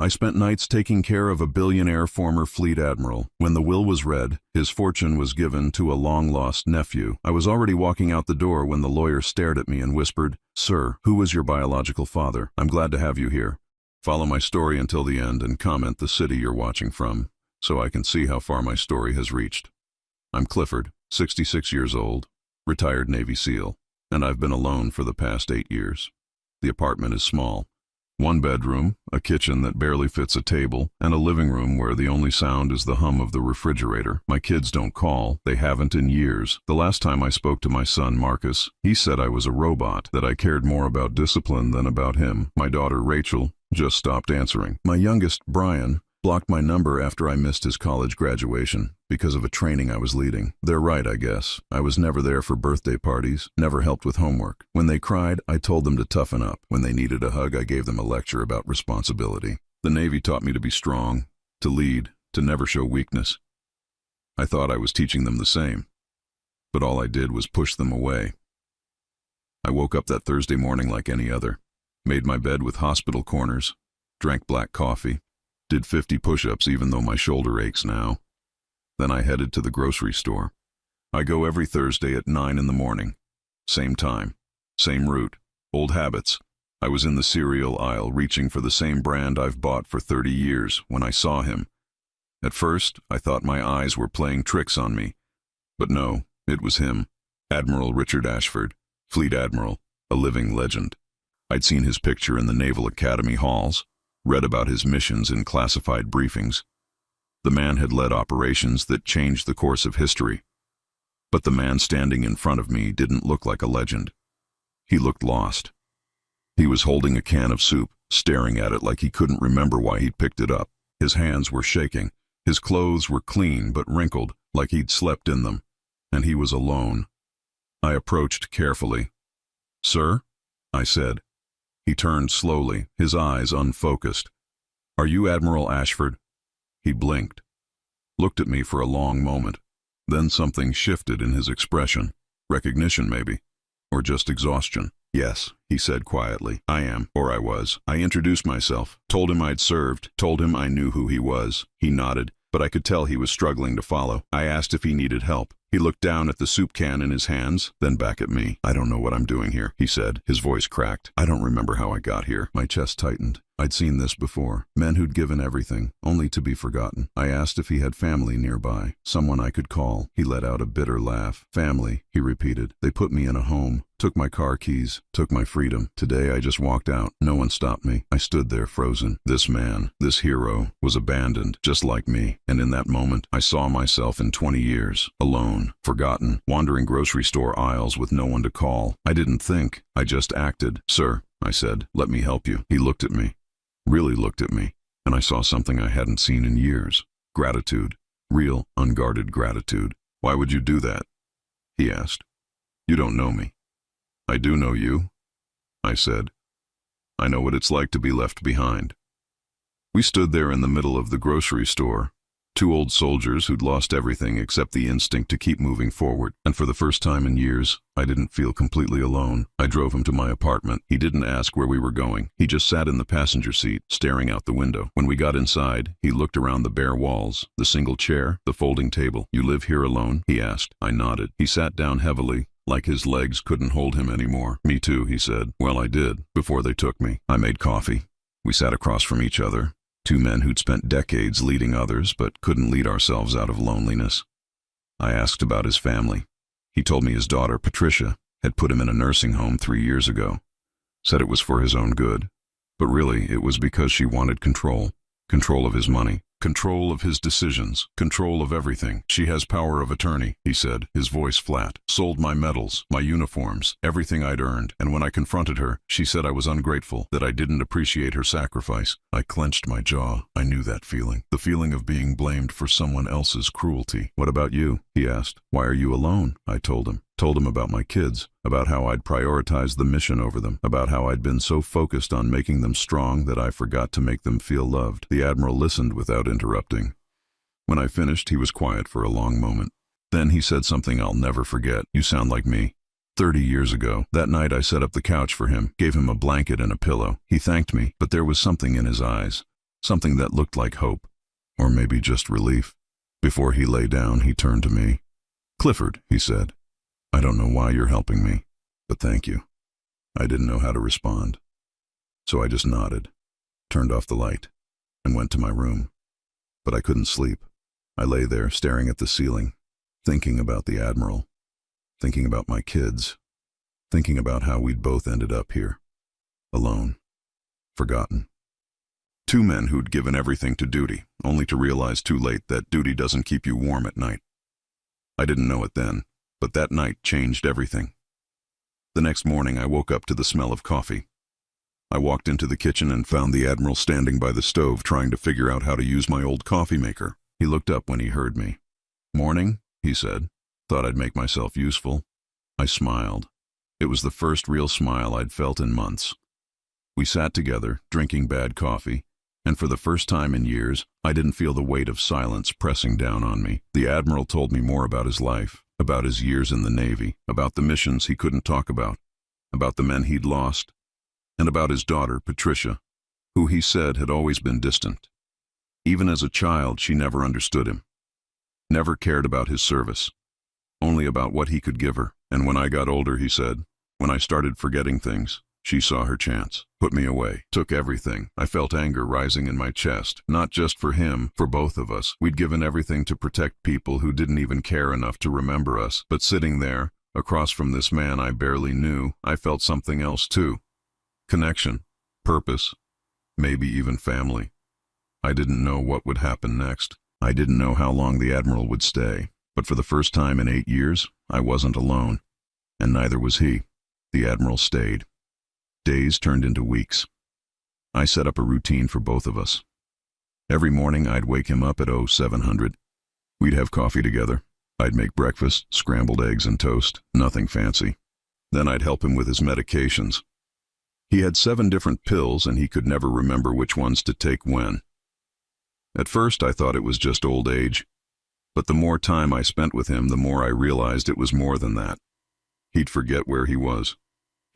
I spent nights taking care of a billionaire former Fleet Admiral. When the will was read, his fortune was given to a long-lost nephew. I was already walking out the door when the lawyer stared at me and whispered, "Sir, who was your biological father? I'm glad to have you here. Follow my story until the end and comment the city you're watching from, so I can see how far my story has reached. I'm Clifford, 66 years old, retired Navy SEAL, and I've been alone for the past 8 years. The apartment is small. 1 bedroom, a kitchen that barely fits a table, and a living room where the only sound is the hum of the refrigerator. My kids don't call. They haven't in years. The last time I spoke to my son, Marcus, he said I was a robot, that I cared more about discipline than about him. My daughter, Rachel, just stopped answering. My youngest, Brian, blocked my number after I missed his college graduation because of a training I was leading. They're right, I guess. I was never there for birthday parties, never helped with homework. When they cried, I told them to toughen up. When they needed a hug, I gave them a lecture about responsibility. The Navy taught me to be strong, to lead, to never show weakness. I thought I was teaching them the same, but all I did was push them away. I woke up that Thursday morning like any other, made my bed with hospital corners, drank black coffee, did 50 push-ups even though my shoulder aches now. Then I headed to the grocery store. I go every Thursday at 9 in the morning. Same time, same route, old habits. I was in the cereal aisle reaching for the same brand I've bought for 30 years when I saw him. At first, I thought my eyes were playing tricks on me. But no, it was him. Admiral Richard Ashford, Fleet Admiral, a living legend. I'd seen his picture in the Naval Academy halls, read about his missions in classified briefings. The man had led operations that changed the course of history. But the man standing in front of me didn't look like a legend. He looked lost. He was holding a can of soup, staring at it like he couldn't remember why he'd picked it up. His hands were shaking. His clothes were clean but wrinkled, like he'd slept in them. And he was alone. I approached carefully. "Sir?" I said. He turned slowly, his eyes unfocused. "Are you Admiral Ashford?" He blinked, looked at me for a long moment. Then something shifted in his expression. Recognition, maybe, or just exhaustion. "Yes," he said quietly. "I am, or I was." I introduced myself, told him I'd served, told him I knew who he was. He nodded, but I could tell he was struggling to follow. I asked if he needed help. He looked down at the soup can in his hands, then back at me. "I don't know what I'm doing here," he said. His voice cracked. "I don't remember how I got here." My chest tightened. I'd seen this before. Men who'd given everything, only to be forgotten. I asked if he had family nearby, someone I could call. He let out a bitter laugh. "Family," he repeated. "They put me in a home, took my car keys, took my freedom. Today I just walked out. No one stopped me. I stood there frozen. This man, this hero, was abandoned, just like me. And in that moment, I saw myself in 20 years, alone, forgotten, wandering grocery store aisles with no one to call. I didn't think, I just acted. "Sir," I said, "let me help you." He looked at me, really looked at me, and I saw something I hadn't seen in years. Gratitude. Real, unguarded gratitude. "Why would you do that?" he asked. "You don't know me." "I do know you," I said. "I know what it's like to be left behind." We stood there in the middle of the grocery store, 2 old soldiers who'd lost everything except the instinct to keep moving forward. And for the first time in years, I didn't feel completely alone. I drove him to my apartment. He didn't ask where we were going. He just sat in the passenger seat, staring out the window. When we got inside, he looked around the bare walls, the single chair, the folding table. "You live here alone?" he asked. I nodded. He sat down heavily, like his legs couldn't hold him anymore. "Me too," he said. "Well, I did, before they took me." I made coffee. We sat across from each other. 2 men who'd spent decades leading others, but couldn't lead ourselves out of loneliness. I asked about his family. He told me his daughter, Patricia, had put him in a nursing home 3 years ago. Said it was for his own good. But really, it was because she wanted control. Control of his money. Control of his decisions. Control of everything. "She has power of attorney," he said, his voice flat. "Sold my medals, my uniforms, everything I'd earned. And when I confronted her, she said I was ungrateful, that I didn't appreciate her sacrifice." I clenched my jaw. I knew that feeling. The feeling of being blamed for someone else's cruelty. "What about you?" he asked. "Why are you alone?" I told him. Told him about my kids, about how I'd prioritized the mission over them, about how I'd been so focused on making them strong that I forgot to make them feel loved. The Admiral listened without interrupting. When I finished, he was quiet for a long moment. Then he said something I'll never forget. "You sound like me. 30 years ago. That night I set up the couch for him, gave him a blanket and a pillow. He thanked me, but there was something in his eyes. something that looked like hope, or maybe just relief. Before he lay down, he turned to me. "Clifford," he said, "I don't know why you're helping me, but thank you." I didn't know how to respond, so I just nodded, turned off the light, and went to my room. But I couldn't sleep. I lay there staring at the ceiling, thinking about the Admiral, thinking about my kids, thinking about how we'd both ended up here, alone, forgotten. Two men who'd given everything to duty, only to realize too late that duty doesn't keep you warm at night. I didn't know it then, but that night changed everything. The next morning I woke up to the smell of coffee. I walked into the kitchen and found the Admiral standing by the stove trying to figure out how to use my old coffee maker. He looked up when he heard me. "Morning," he said. "Thought I'd make myself useful." I smiled. It was the first real smile I'd felt in months. We sat together, drinking bad coffee, and for the first time in years, I didn't feel the weight of silence pressing down on me. The Admiral told me more about his life, about his years in the Navy, about the missions he couldn't talk about the men he'd lost, and about his daughter, Patricia, who he said had always been distant. Even as a child, she never understood him, never cared about his service, only about what he could give her. And when I got older, he said, when I started forgetting things, she saw her chance, put me away, took everything. I felt anger rising in my chest, not just for him, for both of us. We'd given everything to protect people who didn't even care enough to remember us. But sitting there, across from this man I barely knew, I felt something else too. Connection, purpose, maybe even family. I didn't know what would happen next. I didn't know how long the Admiral would stay. But for the first time in 8 years, I wasn't alone. And neither was he. The Admiral stayed. Days turned into weeks. I set up a routine for both of us. Every morning I'd wake him up at 0700. We'd have coffee together. I'd make breakfast, scrambled eggs and toast, nothing fancy. Then I'd help him with his medications. He had 7 different pills and he could never remember which ones to take when. At first I thought it was just old age, but the more time I spent with him, the more I realized it was more than that. He'd forget where he was.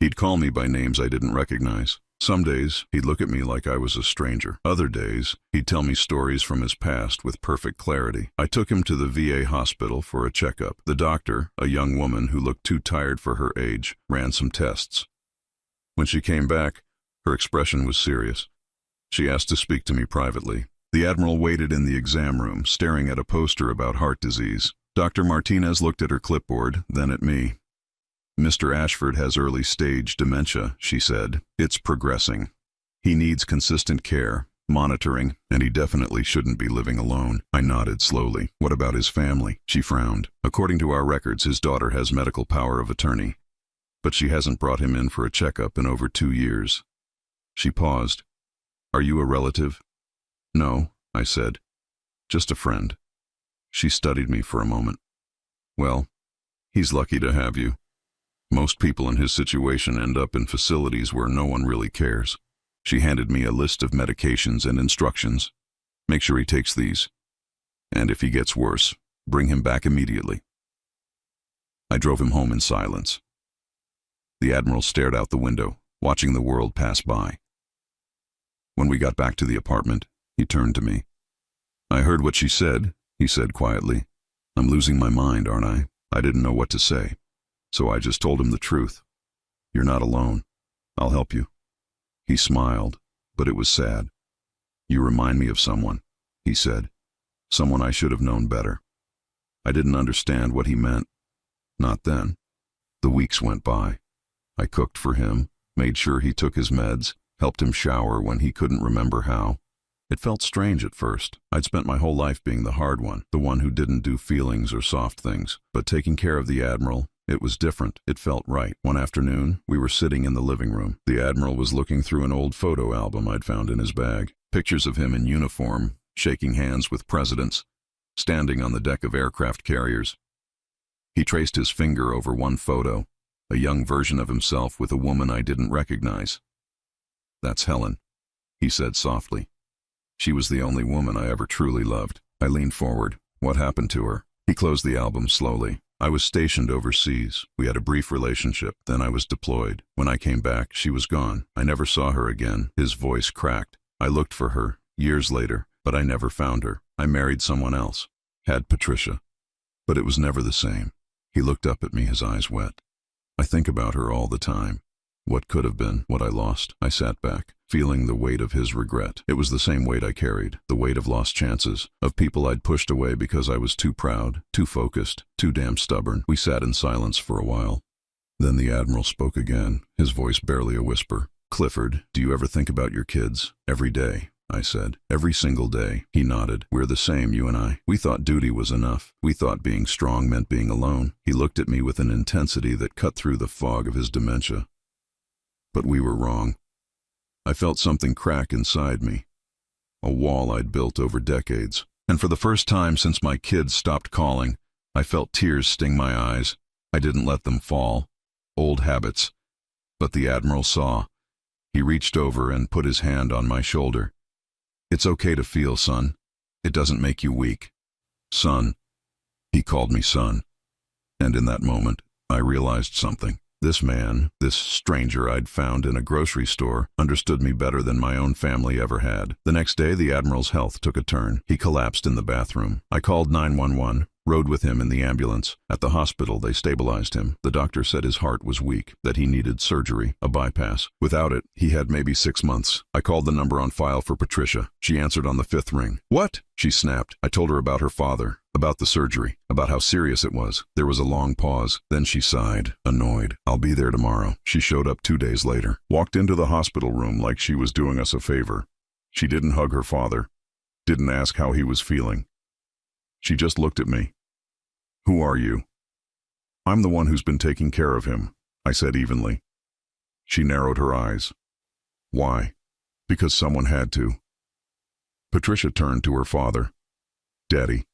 He'd call me by names I didn't recognize. Some days, he'd look at me like I was a stranger. Other days, he'd tell me stories from his past with perfect clarity. I took him to the VA hospital for a checkup. The doctor, a young woman who looked too tired for her age, ran some tests. When she came back, her expression was serious. She asked to speak to me privately. The Admiral waited in the exam room, staring at a poster about heart disease. Dr. Martinez looked at her clipboard, then at me. "Mr. Ashford has early-stage dementia," she said. "It's progressing. He needs consistent care, monitoring, and he definitely shouldn't be living alone." I nodded slowly. "What about his family?" She frowned. "According to our records, his daughter has medical power of attorney, but she hasn't brought him in for a checkup in over 2 years." She paused. "Are you a relative?" "No," I said. "Just a friend." She studied me for a moment. "Well, he's lucky to have you. Most people in his situation end up in facilities where no one really cares." She handed me a list of medications and instructions. "Make sure he takes these. And if he gets worse, bring him back immediately." I drove him home in silence. The Admiral stared out the window, watching the world pass by. When we got back to the apartment, he turned to me. "I heard what she said," he said quietly. "I'm losing my mind, aren't I?" I didn't know what to say, so I just told him the truth. "You're not alone. I'll help you." He smiled, but it was sad. "You remind me of someone," he said. "Someone I should have known better." I didn't understand what he meant. Not then. The weeks went by. I cooked for him, made sure he took his meds, helped him shower when he couldn't remember how. It felt strange at first. I'd spent my whole life being the hard one, the one who didn't do feelings or soft things. But taking care of the Admiral, it was different. It felt right. One afternoon, we were sitting in the living room. The Admiral was looking through an old photo album I'd found in his bag. Pictures of him in uniform, shaking hands with presidents, standing on the deck of aircraft carriers. He traced his finger over one photo, a young version of himself with a woman I didn't recognize. "That's Helen," he said softly. "She was the only woman I ever truly loved." I leaned forward. "What happened to her?" He closed the album slowly. "I was stationed overseas. We had a brief relationship. Then I was deployed. When I came back, she was gone. I never saw her again." His voice cracked. "I looked for her. years later, but I never found her. I married someone else. Had Patricia. But it was never the same. He looked up at me, his eyes wet. I think about her all the time. What could have been, what I lost. I sat back, feeling the weight of his regret. It was the same weight I carried, the weight of lost chances, of people I'd pushed away because I was too proud, too focused, too damn stubborn. We sat in silence for a while. Then the Admiral spoke again, his voice barely a whisper. "Clifford, do you ever think about your kids? Every day," I said. "Every single day." He nodded. "We're the same, you and I. We thought duty was enough. We thought being strong meant being alone." He looked at me with an intensity that cut through the fog of his dementia. But we were wrong. I felt something crack inside me, a wall I'd built over decades. And for the first time since my kids stopped calling, I felt tears sting my eyes. I didn't let them fall. Old habits. But the Admiral saw. He reached over and put his hand on my shoulder. "It's okay to feel, son. It doesn't make you weak." "Son." He called me son. And in that moment, I realized something. This man, this stranger I'd found in a grocery store, understood me better than my own family ever had. The next day, the Admiral's health took a turn. He collapsed in the bathroom. I called 911, rode with him in the ambulance. At the hospital, they stabilized him. The doctor said his heart was weak, that he needed surgery, a bypass. Without it, he had maybe 6 months. I called the number on file for Patricia. She answered on the 5th ring. "What?" she snapped. I told her about her father, about the surgery, about how serious it was. There was a long pause. Then she sighed, annoyed. "I'll be there tomorrow." She showed up 2 days later. Walked into the hospital room like she was doing us a favor. She didn't hug her father, didn't ask how he was feeling. She just looked at me. "Who are you?" "I'm the one who's been taking care of him," I said evenly. She narrowed her eyes. "Why?" "Because someone had to." Patricia turned to her father. "Daddy,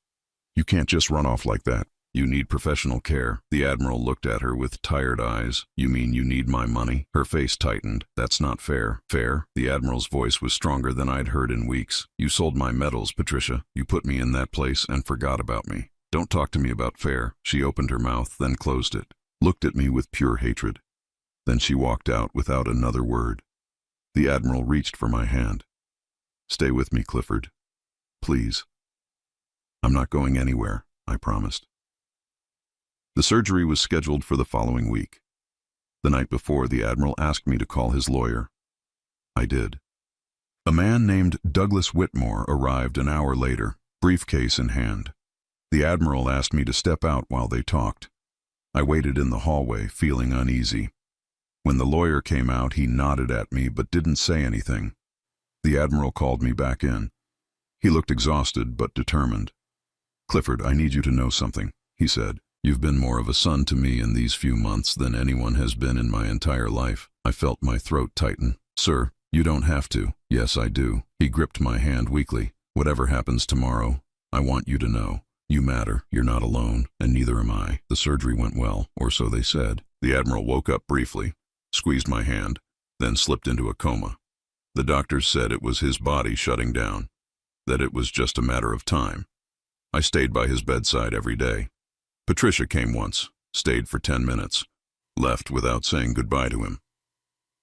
you can't just run off like that. You need professional care." The Admiral looked at her with tired eyes. "You mean you need my money?" Her face tightened. "That's not fair." "Fair?" The Admiral's voice was stronger than I'd heard in weeks. "You sold my medals, Patricia. You put me in that place and forgot about me. Don't talk to me about fair." She opened her mouth, then closed it, looked at me with pure hatred. Then she walked out without another word. The Admiral reached for my hand. "Stay with me, Clifford. Please." "I'm not going anywhere," I promised. The surgery was scheduled for the following week. The night before, the Admiral asked me to call his lawyer. I did. A man named Douglas Whitmore arrived an hour later, briefcase in hand. The Admiral asked me to step out while they talked. I waited in the hallway, feeling uneasy. When the lawyer came out, he nodded at me but didn't say anything. The Admiral called me back in. He looked exhausted but determined. "Clifford, I need you to know something," he said. "You've been more of a son to me in these few months than anyone has been in my entire life." I felt my throat tighten. "Sir, you don't have to." "Yes, I do." He gripped my hand weakly. "Whatever happens tomorrow, I want you to know. You matter. You're not alone, and neither am I." The surgery went well, or so they said. The Admiral woke up briefly, squeezed my hand, then slipped into a coma. The doctors said it was his body shutting down, that it was just a matter of time. I stayed by his bedside every day. Patricia came once, stayed for 10 minutes, left without saying goodbye to him.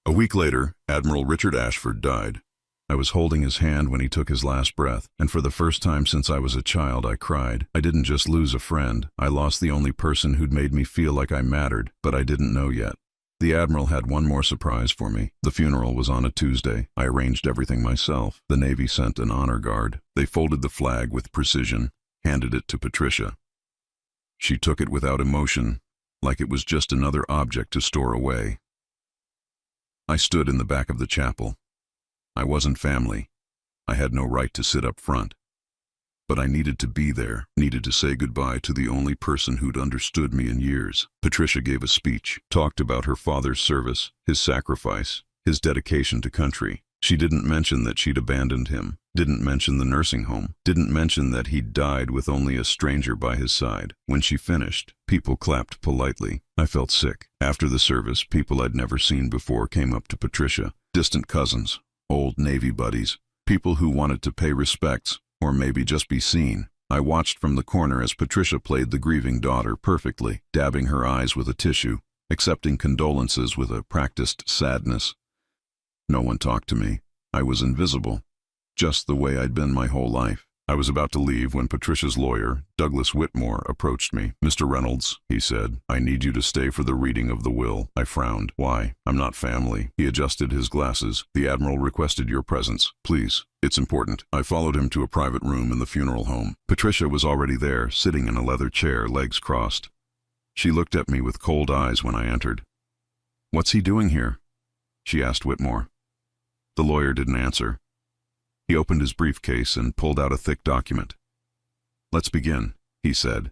A week later, Admiral Richard Ashford died. I was holding his hand when he took his last breath, and for the first time since I was a child, I cried. I didn't just lose a friend. I lost the only person who'd made me feel like I mattered, but I didn't know yet. The Admiral had one more surprise for me. The funeral was on a Tuesday. I arranged everything myself. The Navy sent an honor guard. They folded the flag with precision, handed it to Patricia. She took it without emotion, like it was just another object to store away. I stood in the back of the chapel. I wasn't family. I had no right to sit up front. But I needed to be there, needed to say goodbye to the only person who'd understood me in years. Patricia gave a speech, talked about her father's service, his sacrifice, his dedication to country. She didn't mention that she'd abandoned him, didn't mention the nursing home, didn't mention that he'd died with only a stranger by his side. When she finished, people clapped politely. I felt sick. After the service, people I'd never seen before came up to Patricia, distant cousins, old Navy buddies, people who wanted to pay respects, or maybe just be seen. I watched from the corner as Patricia played the grieving daughter perfectly, dabbing her eyes with a tissue, accepting condolences with a practiced sadness. No one talked to me. I was invisible, just the way I'd been my whole life. I was about to leave when Patricia's lawyer, Douglas Whitmore, approached me. "Mr. Reynolds," he said, "I need you to stay for the reading of the will." I frowned. "Why? I'm not family." He adjusted his glasses. "The Admiral requested your presence. Please, it's important." I followed him to a private room in the funeral home. Patricia was already there, sitting in a leather chair, legs crossed. She looked at me with cold eyes when I entered. "What's he doing here?" she asked Whitmore. The lawyer didn't answer. He opened his briefcase and pulled out a thick document. "Let's begin," he said.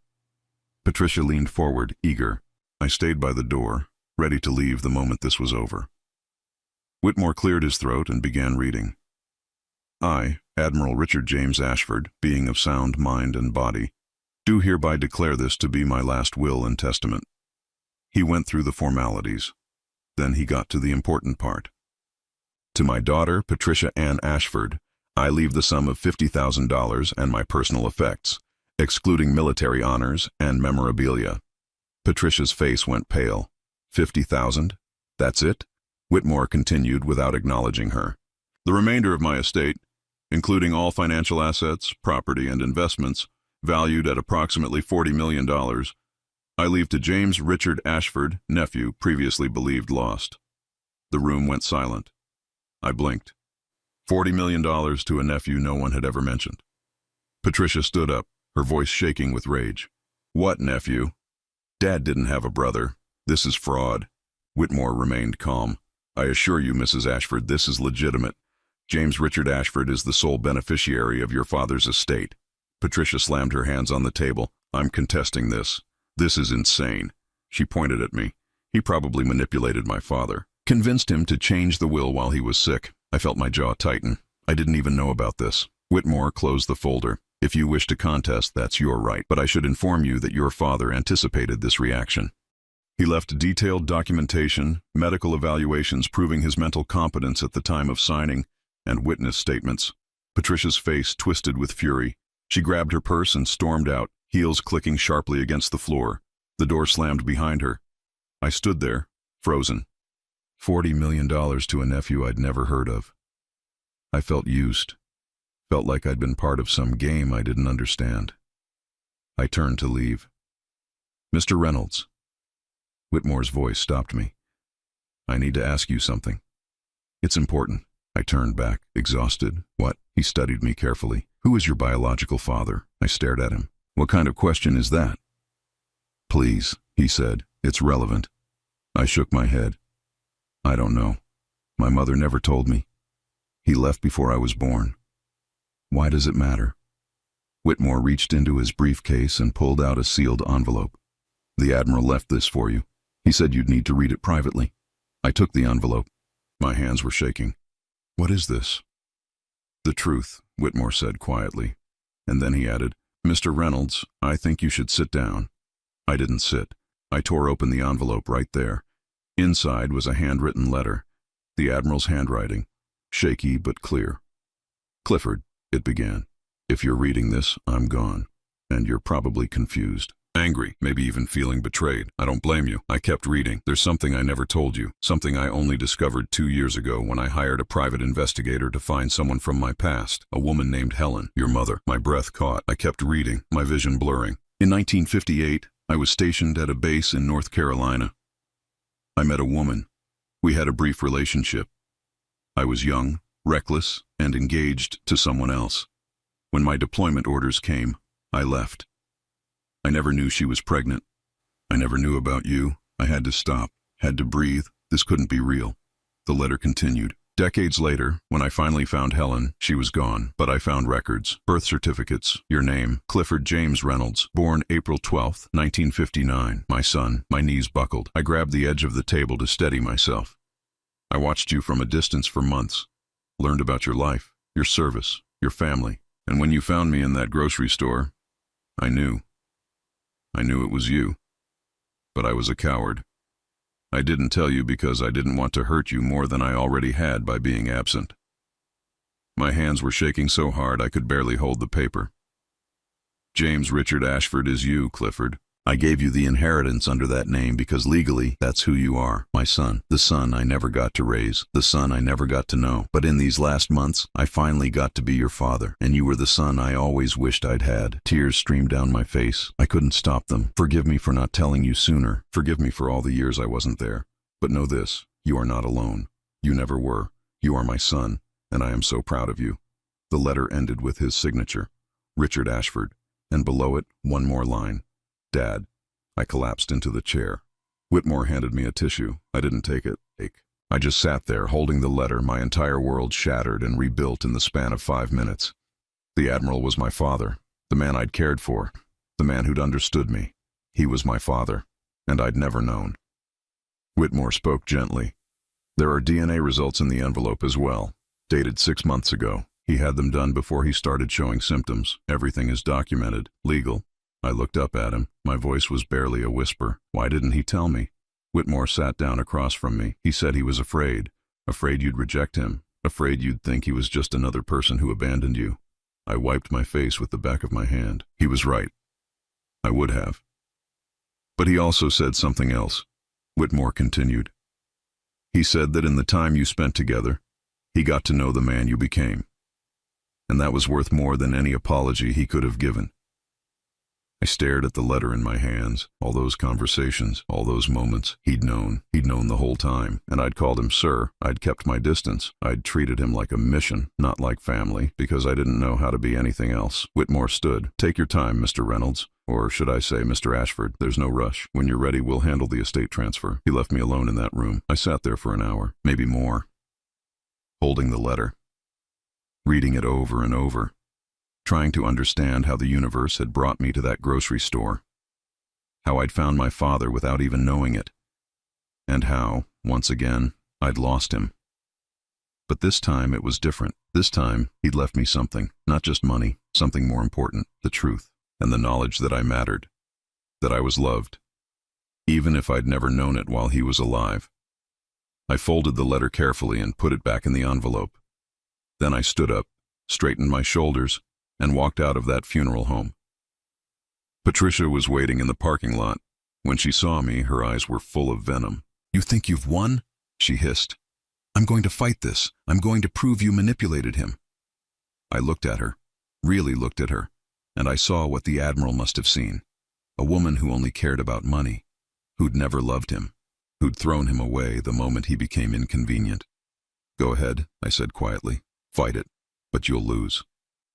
Patricia leaned forward, eager. I stayed by the door, ready to leave the moment this was over. Whitmore cleared his throat and began reading. "I, Admiral Richard James Ashford, being of sound mind and body, do hereby declare this to be my last will and testament." He went through the formalities. Then he got to the important part. "To my daughter, Patricia Ann Ashford, I leave the sum of $50,000 and my personal effects, excluding military honors and memorabilia." Patricia's face went pale. "50,000? That's it?" Whitmore continued without acknowledging her. "The remainder of my estate, including all financial assets, property, and investments, valued at approximately $40 million, I leave to James Richard Ashford, nephew, previously believed lost." The room went silent. I blinked. $40 million to a nephew no one had ever mentioned. Patricia stood up, her voice shaking with rage. "What nephew? Dad didn't have a brother. This is fraud." Whitmore remained calm. "I assure you, Mrs. Ashford, this is legitimate. James Richard Ashford is the sole beneficiary of your father's estate." Patricia slammed her hands on the table. "I'm contesting this. This is insane." She pointed at me. "He probably manipulated my father. Convinced him to change the will while he was sick." I felt my jaw tighten. I didn't even know about this. Whitmore closed the folder. "If you wish to contest, that's your right, but I should inform you that your father anticipated this reaction. He left detailed documentation, medical evaluations proving his mental competence at the time of signing, and witness statements." Patricia's face twisted with fury. She grabbed her purse and stormed out, heels clicking sharply against the floor. The door slammed behind her. I stood there, frozen. $40 million to a nephew I'd never heard of. I felt used. Felt like I'd been part of some game I didn't understand. I turned to leave. "Mr. Reynolds." Whitmore's voice stopped me. "I need to ask you something. It's important." I turned back, exhausted. "What?" He studied me carefully. "Who is your biological father?" I stared at him. "What kind of question is that?" "Please," he said. "It's relevant." I shook my head. "I don't know. My mother never told me. He left before I was born." "Why does it matter?" Whitmore reached into his briefcase and pulled out a sealed envelope. "The Admiral left this for you. He said you'd need to read it privately." I took the envelope. My hands were shaking. "What is this?" "The truth," Whitmore said quietly. And then he added, "Mr. Reynolds, I think you should sit down." I didn't sit. I tore open the envelope right there. Inside was a handwritten letter, the Admiral's handwriting, shaky but clear. "Clifford," it began, "if you're reading this, I'm gone, and you're probably confused. Angry, maybe even feeling betrayed. I don't blame you. I kept reading. There's something I never told you, something I only discovered 2 years ago when I hired a private investigator to find someone from my past, a woman named Helen, your mother." My breath caught. I kept reading, my vision blurring. "In 1958, I was stationed at a base in North Carolina. I met a woman. We had a brief relationship. I was young, reckless, and engaged to someone else. When my deployment orders came, I left. I never knew she was pregnant. I never knew about you. I had to stop, had to breathe. This couldn't be real." The letter continued. "Decades later, when I finally found Helen, she was gone, but I found records, birth certificates, your name, Clifford James Reynolds, born April 12, 1959. My son." My knees buckled. I grabbed the edge of the table to steady myself. "I watched you from a distance for months, learned about your life, your service, your family, and when you found me in that grocery store, I knew. I knew it was you. But I was a coward. I didn't tell you because I didn't want to hurt you more than I already had by being absent." My hands were shaking so hard I could barely hold the paper. "James Richard Ashford is you, Clifford. I gave you the inheritance under that name because legally, that's who you are, my son. The son I never got to raise, the son I never got to know. But in these last months, I finally got to be your father, and you were the son I always wished I'd had. Tears streamed down my face. I couldn't stop them. Forgive me for not telling you sooner. Forgive me for all the years I wasn't there. But know this, you are not alone. You never were. You are my son, and I am so proud of you. The letter ended with his signature, Richard Ashford, and below it, one more line. Dad. I collapsed into the chair. Whitmore handed me a tissue. I didn't take it. I just sat there, holding the letter, my entire world shattered and rebuilt in the span of 5 minutes. The Admiral was my father, the man I'd cared for, the man who'd understood me. He was my father, and I'd never known. Whitmore spoke gently. There are DNA results in the envelope as well, dated 6 months ago. He had them done before he started showing symptoms. Everything is documented, legal. I looked up at him. My voice was barely a whisper. Why didn't he tell me? Whitmore sat down across from me. He said he was afraid you'd reject him, afraid you'd think he was just another person who abandoned you. I wiped my face with the back of my hand. He was right. I would have. But he also said something else. Whitmore continued. He said that in the time you spent together, he got to know the man you became. And that was worth more than any apology he could have given. I stared at the letter in my hands, all those conversations, all those moments. He'd known the whole time, and I'd called him sir. I'd kept my distance. I'd treated him like a mission, not like family, because I didn't know how to be anything else. Whitmore stood. Take your time, Mr. Reynolds. Or should I say, Mr. Ashford, there's no rush. When you're ready, we'll handle the estate transfer. He left me alone in that room. I sat there for an hour, maybe more, holding the letter, reading it over and over, trying to understand how the universe had brought me to that grocery store, how I'd found my father without even knowing it, and how, once again, I'd lost him. But this time it was different. This time he'd left me something, not just money, something more important, the truth, and the knowledge that I mattered, that I was loved, even if I'd never known it while he was alive. I folded the letter carefully and put it back in the envelope. Then I stood up, straightened my shoulders, and walked out of that funeral home. Patricia was waiting in the parking lot. When she saw me, her eyes were full of venom. You think you've won? She hissed. I'm going to fight this. I'm going to prove you manipulated him. I looked at her, really looked at her, and I saw what the Admiral must have seen. A woman who only cared about money, who'd never loved him, who'd thrown him away the moment he became inconvenient. Go ahead, I said quietly. Fight it, but you'll lose.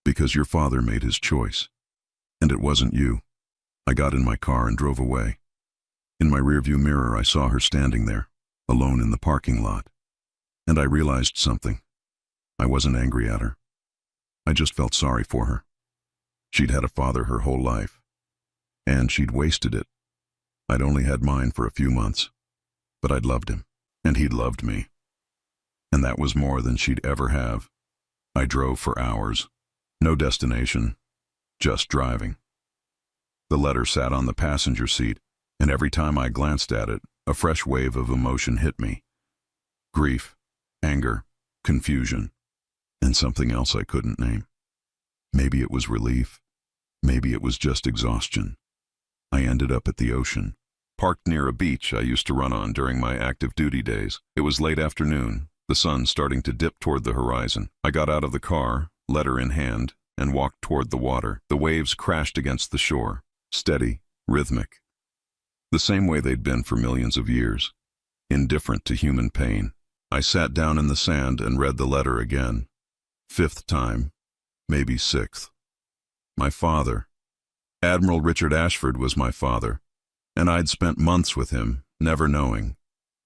Because your father made his choice. And it wasn't you. I got in my car and drove away. In my rearview mirror, I saw her standing there, alone in the parking lot. And I realized something. I wasn't angry at her. I just felt sorry for her. She'd had a father her whole life. And she'd wasted it. I'd only had mine for a few months. But I'd loved him. And he'd loved me. And that was more than she'd ever have. I drove for hours. No destination, just driving. The letter sat on the passenger seat, and every time I glanced at it, a fresh wave of emotion hit me. Grief, anger, confusion, and something else I couldn't name. Maybe it was relief. Maybe it was just exhaustion. I ended up at the ocean, parked near a beach I used to run on during my active duty days. It was late afternoon, the sun starting to dip toward the horizon. I got out of the car, letter in hand, and walked toward the water. The waves crashed against the shore, steady, rhythmic, the same way they'd been for millions of years, indifferent to human pain. I sat down in the sand and read the letter again. 5th time, maybe 6th. My father. Admiral Richard Ashford was my father, and I'd spent months with him, never knowing,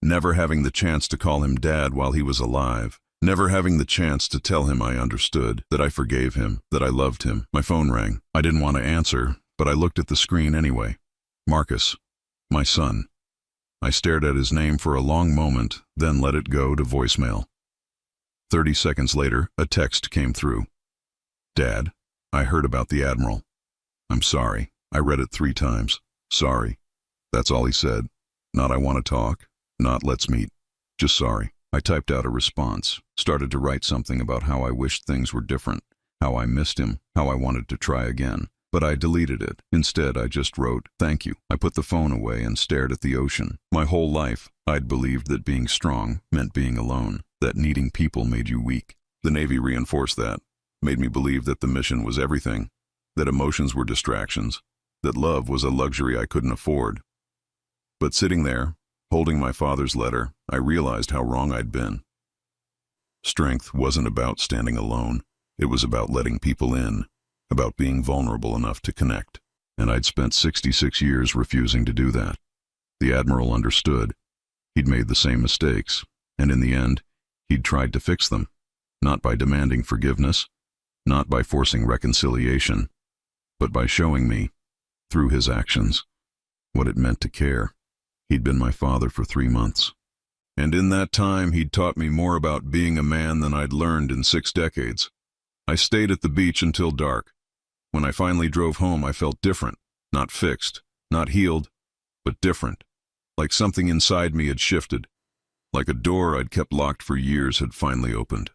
never having the chance to call him Dad while he was alive, never having the chance to tell him I understood, that I forgave him, that I loved him. My phone rang. I didn't want to answer, but I looked at the screen anyway. Marcus, my son. I stared at his name for a long moment, then let it go to voicemail. 30 seconds later, a text came through. Dad, I heard about the Admiral. I'm sorry. I read it 3 times. Sorry. That's all he said. Not I want to talk, not let's meet. Just sorry. I typed out a response, started to write something about how I wished things were different, how I missed him, how I wanted to try again. But I deleted it. Instead, I just wrote, "Thank you." I put the phone away and stared at the ocean. My whole life, I'd believed that being strong meant being alone, that needing people made you weak. The Navy reinforced that, made me believe that the mission was everything, that emotions were distractions, that love was a luxury I couldn't afford. But sitting there, holding my father's letter, I realized how wrong I'd been. Strength wasn't about standing alone. It was about letting people in, about being vulnerable enough to connect. And I'd spent 66 years refusing to do that. The Admiral understood. He'd made the same mistakes, and in the end, he'd tried to fix them. Not by demanding forgiveness, not by forcing reconciliation, but by showing me, through his actions, what it meant to care. He'd been my father for 3 months. And in that time, he'd taught me more about being a man than I'd learned in 6 decades. I stayed at the beach until dark. When I finally drove home, I felt different, not fixed, not healed, but different, like something inside me had shifted, like a door I'd kept locked for years had finally opened.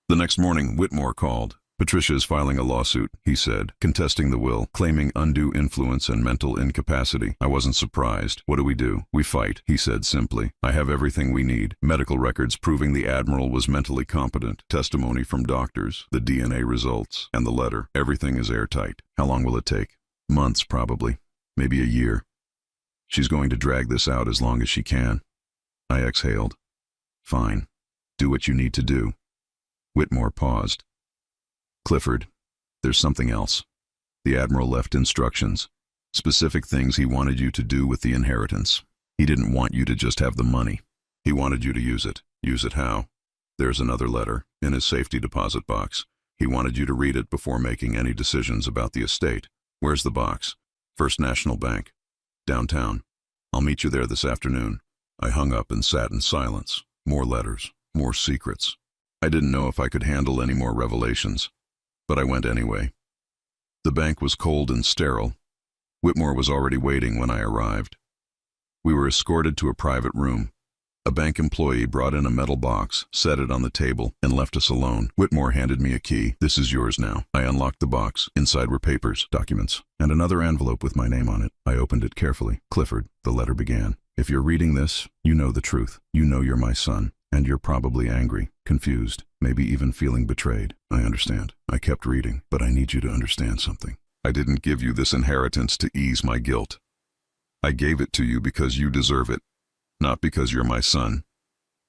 The next morning, Whitmore called. "Patricia is filing a lawsuit," he said, "contesting the will, claiming undue influence and mental incapacity." I wasn't surprised. "What do? We fight," he said simply. "I have everything we need. Medical records proving the Admiral was mentally competent, testimony from doctors, the DNA results, and the letter. Everything is airtight. How long will it take? Months, probably. Maybe a year. She's going to drag this out as long as she can." I exhaled. "Fine. Do what you need to do." Whitmore paused. "Clifford, there's something else. The Admiral left instructions, specific things he wanted you to do with the inheritance. He didn't want you to just have the money. He wanted you to use it. Use it how? There's another letter in his safety deposit box. He wanted you to read it before making any decisions about the estate. Where's the box? First National Bank. Downtown. I'll meet you there this afternoon." I hung up and sat in silence. More letters, more secrets. I didn't know if I could handle any more revelations. But I went anyway. The bank was cold and sterile. Whitmore was already waiting when I arrived. We were escorted to a private room. A bank employee brought in a metal box, set it on the table, and left us alone. Whitmore handed me a key. "This is yours now." I unlocked the box. Inside were papers, documents, and another envelope with my name on it. I opened it carefully. "Clifford," the letter began. "If you're reading this, you know the truth. You know you're my son. And you're probably angry, confused, maybe even feeling betrayed. I understand." I kept reading, "But I need you to understand something. I didn't give you this inheritance to ease my guilt. I gave it to you because you deserve it. Not because you're my son,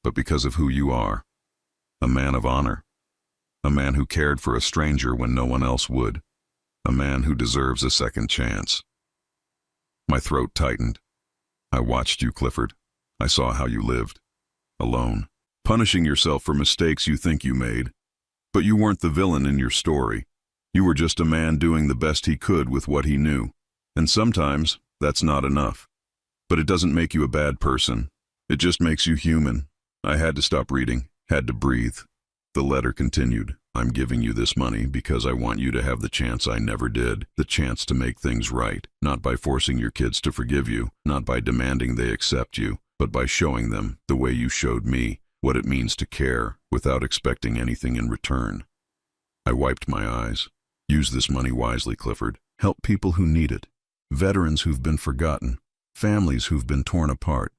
but because of who you are. A man of honor. A man who cared for a stranger when no one else would. A man who deserves a second chance." My throat tightened. "I watched you, Clifford. I saw how you lived. Alone, punishing yourself for mistakes you think you made. But you weren't the villain in your story. You were just a man doing the best he could with what he knew. And sometimes, that's not enough. But it doesn't make you a bad person. It just makes you human." I had to stop reading, had to breathe. The letter continued. "I'm giving you this money because I want you to have the chance I never did, the chance to make things right, not by forcing your kids to forgive you, not by demanding they accept you, but by showing them, the way you showed me, what it means to care without expecting anything in return." I wiped my eyes. "Use this money wisely, Clifford. Help people who need it. Veterans who've been forgotten. Families who've been torn apart.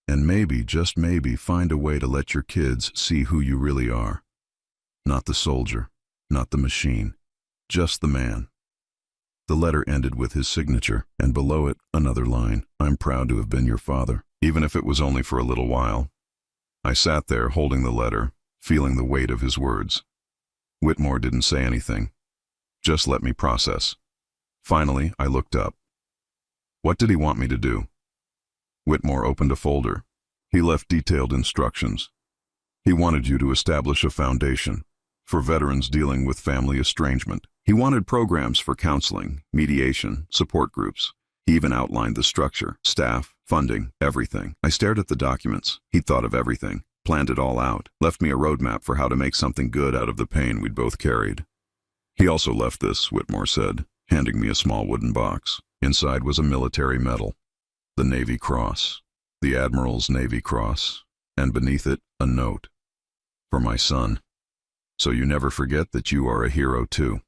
And maybe, just maybe, find a way to let your kids see who you really are. Not the soldier, not the machine, just the man." The letter ended with his signature, and below it, another line. "I'm proud to have been your father." Even if it was only for a little while. I sat there holding the letter, feeling the weight of his words. Whitmore didn't say anything, just let me process. Finally, I looked up. What did he want me to do? Whitmore opened a folder. He left detailed instructions. He wanted you to establish a foundation for veterans dealing with family estrangement. He wanted programs for counseling, mediation, support groups. He even outlined the structure, staff, funding, everything. I stared at the documents. He'd thought of everything, planned it all out, left me a roadmap for how to make something good out of the pain we'd both carried. He also left this, Whitmore said, handing me a small wooden box. Inside was a military medal, the Navy Cross, the Admiral's Navy Cross, and beneath it, a note. For my son. So you never forget that you are a hero too.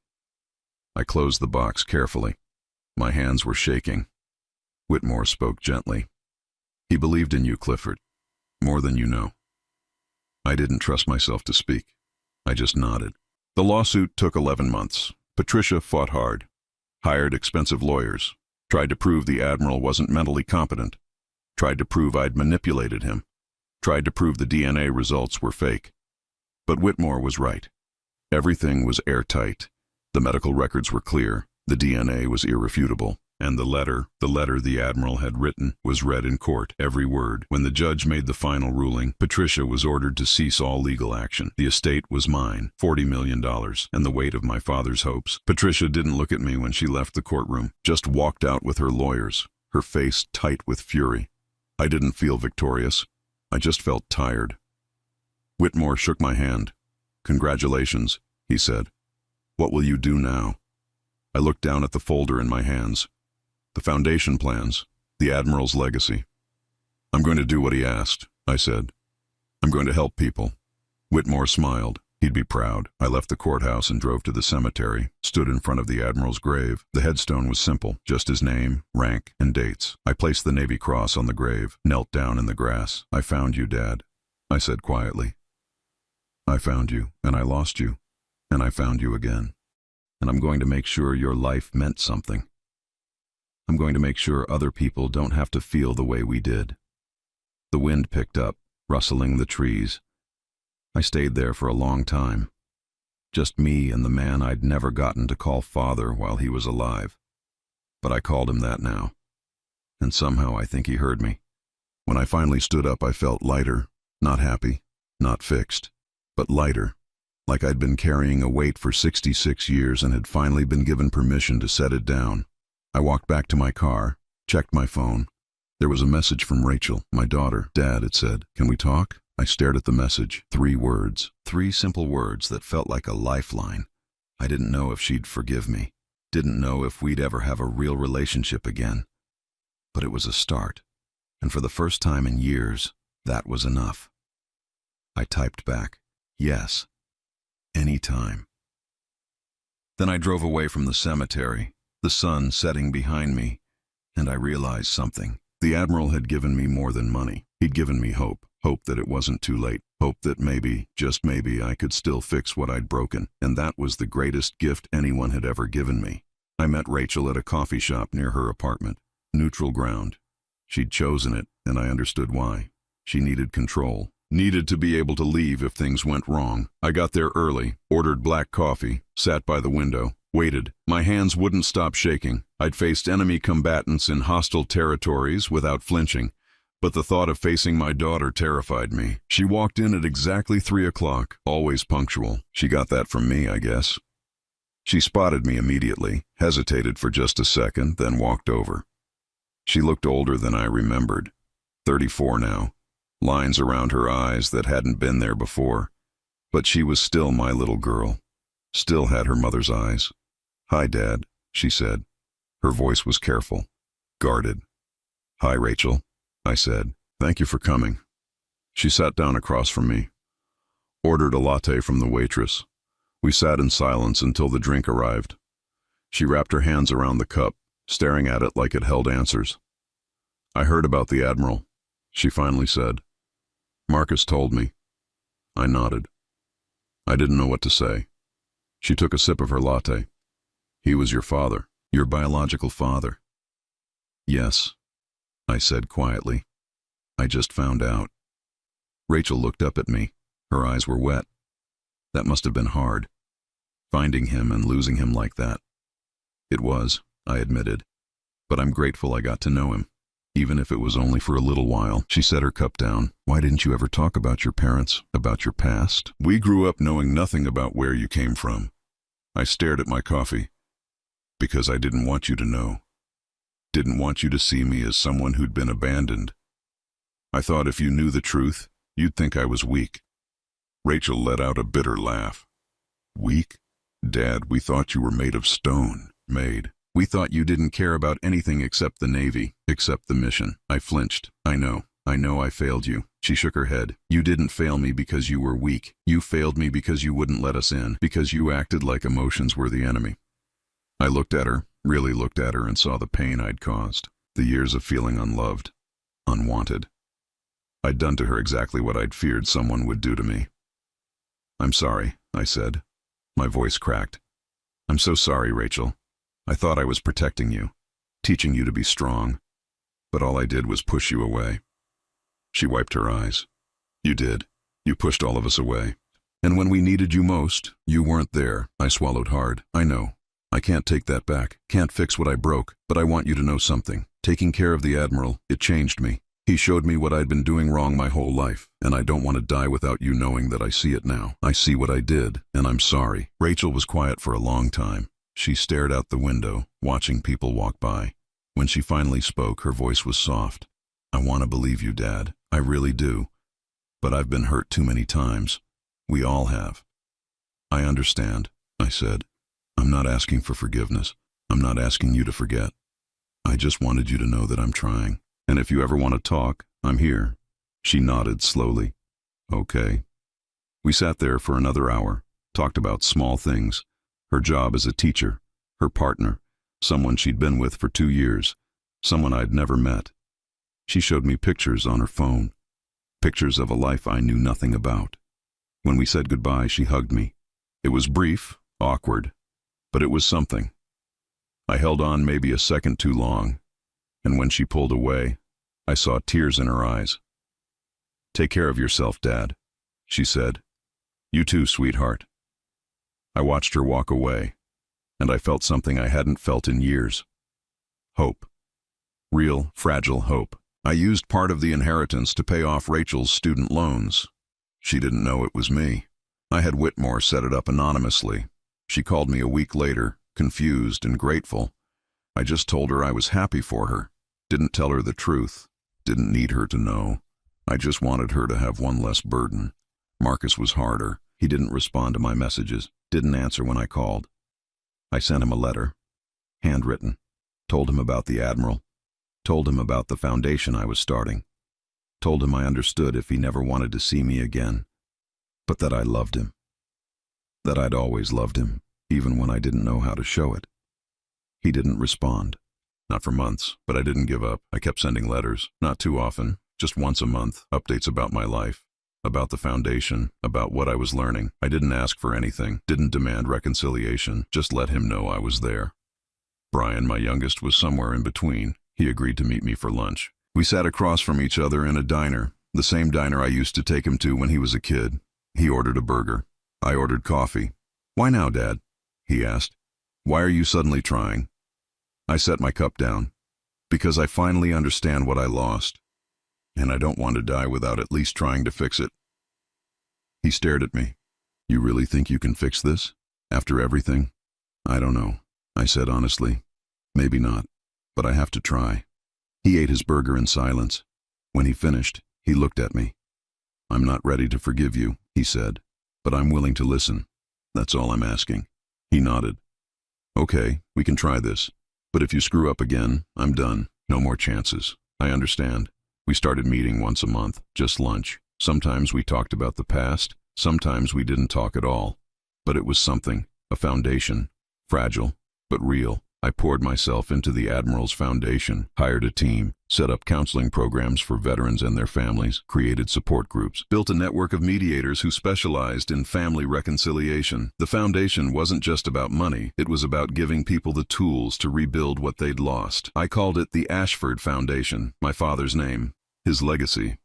I closed the box carefully. My hands were shaking. Whitmore spoke gently. He believed in you, Clifford, more than you know. I didn't trust myself to speak. I just nodded. The lawsuit took 11 months. Patricia fought hard, hired expensive lawyers, tried to prove the Admiral wasn't mentally competent, tried to prove I'd manipulated him, tried to prove the DNA results were fake. But Whitmore was right. Everything was airtight. The medical records were clear, the DNA was irrefutable, and the letter the Admiral had written was read in court, every word. When the judge made the final ruling, Patricia was ordered to cease all legal action. The estate was mine, $40 million, and the weight of my father's hopes. Patricia didn't look at me when she left the courtroom, just walked out with her lawyers, her face tight with fury. I didn't feel victorious. I just felt tired. Whitmore shook my hand. "Congratulations," he said. "What will you do now?" I looked down at the folder in my hands. The foundation plans, the Admiral's legacy. "I'm going to do what he asked," I said. "I'm going to help people." Whitmore smiled. He'd be proud. I left the courthouse and drove to the cemetery, stood in front of the Admiral's grave. The headstone was simple, just his name, rank, and dates. I placed the Navy Cross on the grave, knelt down in the grass. "I found you, Dad," I said quietly. "I found you, and I lost you, and I found you again. And I'm going to make sure your life meant something. I'm going to make sure other people don't have to feel the way we did." The wind picked up, rustling the trees. I stayed there for a long time. Just me and the man I'd never gotten to call father while he was alive. But I called him that now. And somehow I think he heard me. When I finally stood up, I felt lighter, not happy, not fixed, but lighter, like I'd been carrying a weight for 66 years and had finally been given permission to set it down. I walked back to my car, checked my phone. There was a message from Rachel, my daughter. "Dad," it said, "can we talk?" I stared at the message. 3 words. 3 simple words that felt like a lifeline. I didn't know if she'd forgive me. Didn't know if we'd ever have a real relationship again. But it was a start. And for the first time in years, that was enough. I typed back, "Yes. Anytime." Then I drove away from the cemetery, the sun setting behind me, and I realized something. The Admiral had given me more than money. He'd given me hope. Hope that it wasn't too late. Hope that maybe, just maybe, I could still fix what I'd broken. And that was the greatest gift anyone had ever given me. I met Rachel at a coffee shop near her apartment. Neutral ground. She'd chosen it, and I understood why. She needed control. Needed to be able to leave if things went wrong. I got there early, ordered black coffee, sat by the window, waited. My hands wouldn't stop shaking. I'd faced enemy combatants in hostile territories without flinching. But the thought of facing my daughter terrified me. She walked in at exactly 3 o'clock, always punctual. She got that from me, I guess. She spotted me immediately, hesitated for just a second, then walked over. She looked older than I remembered. 34 now. Lines around her eyes that hadn't been there before. But she was still my little girl. Still had her mother's eyes. "Hi, Dad," she said. Her voice was careful, guarded. "Hi, Rachel," I said. "Thank you for coming." She sat down across from me, ordered a latte from the waitress. We sat in silence until the drink arrived. She wrapped her hands around the cup, staring at it like it held answers. "I heard about the Admiral," she finally said. "Marcus told me." I nodded. I didn't know what to say. She took a sip of her latte. "He was your father, your biological father." "Yes," I said quietly. "I just found out." Rachel looked up at me. Her eyes were wet. That must have been hard, finding him and losing him like that. It was, I admitted. But I'm grateful I got to know him, even if it was only for a little while. She set her cup down. "Why didn't you ever talk about your parents, about your past? We grew up knowing nothing about where you came from." I stared at my coffee. "Because I didn't want you to know. Didn't want you to see me as someone who'd been abandoned. I thought if you knew the truth, you'd think I was weak." Rachel let out a bitter laugh. "Weak? Dad, we thought you were made of stone. Made. We thought you didn't care about anything except the Navy, except the mission." I flinched. I know I failed you." She shook her head. "You didn't fail me because you were weak. You failed me because you wouldn't let us in, because you acted like emotions were the enemy." I looked at her, really looked at her, and saw the pain I'd caused. The years of feeling unloved, unwanted. I'd done to her exactly what I'd feared someone would do to me. "I'm sorry," I said. My voice cracked. "I'm so sorry, Rachel. I thought I was protecting you, teaching you to be strong. But all I did was push you away." She wiped her eyes. "You did. You pushed all of us away. And when we needed you most, you weren't there." I swallowed hard. "I know. I can't take that back. Can't fix what I broke. But I want you to know something. Taking care of the Admiral, it changed me. He showed me what I'd been doing wrong my whole life, and I don't want to die without you knowing that I see it now. I see what I did, and I'm sorry." Rachel was quiet for a long time. She stared out the window, watching people walk by. When she finally spoke, her voice was soft. "I want to believe you, Dad. I really do. But I've been hurt too many times. We all have." "I understand," I said. "I'm not asking for forgiveness. I'm not asking you to forget. I just wanted you to know that I'm trying. And if you ever want to talk, I'm here." She nodded slowly. "Okay." We sat there for another hour, talked about small things. Her job as a teacher, her partner, someone she'd been with for 2 years, someone I'd never met. She showed me pictures on her phone, pictures of a life I knew nothing about. When we said goodbye, she hugged me. It was brief, awkward, but it was something. I held on maybe a second too long, and when she pulled away, I saw tears in her eyes. "Take care of yourself, Dad," she said. "You too, sweetheart." I watched her walk away, and I felt something I hadn't felt in years. Hope. Real, fragile hope. I used part of the inheritance to pay off Rachel's student loans. She didn't know it was me. I had Whitmore set it up anonymously. She called me a week later, confused and grateful. I just told her I was happy for her. Didn't tell her the truth. Didn't need her to know. I just wanted her to have one less burden. Marcus was harder. He didn't respond to my messages. Didn't answer when I called. I sent him a letter, handwritten. Told him about the Admiral. Told him about the foundation I was starting. Told him I understood if he never wanted to see me again, but that I loved him. That I'd always loved him, even when I didn't know how to show it. He didn't respond. Not for months, but I didn't give up. I kept sending letters, not too often, just once a month, updates about my life, about the foundation, about what I was learning. I didn't ask for anything, didn't demand reconciliation, just let him know I was there. Brian, my youngest, was somewhere in between. He agreed to meet me for lunch. We sat across from each other in a diner, the same diner I used to take him to when he was a kid. He ordered a burger. I ordered coffee. "Why now, Dad?" he asked. "Why are you suddenly trying?" I set my cup down. "Because I finally understand what I lost, and I don't want to die without at least trying to fix it." He stared at me. "You really think you can fix this? After everything?" "I don't know," I said honestly. "Maybe not, but I have to try." He ate his burger in silence. When he finished, he looked at me. "I'm not ready to forgive you," he said, "but I'm willing to listen. That's all I'm asking." He nodded. "Okay, we can try this. But if you screw up again, I'm done. No more chances. I understand." We started meeting once a month, just lunch. Sometimes we talked about the past, sometimes we didn't talk at all. But it was something, a foundation, fragile, but real. I poured myself into the Admiral's foundation, hired a team, set up counseling programs for veterans and their families, created support groups, built a network of mediators who specialized in family reconciliation. The foundation wasn't just about money, it was about giving people the tools to rebuild what they'd lost. I called it the Ashford Foundation, my father's name, his legacy.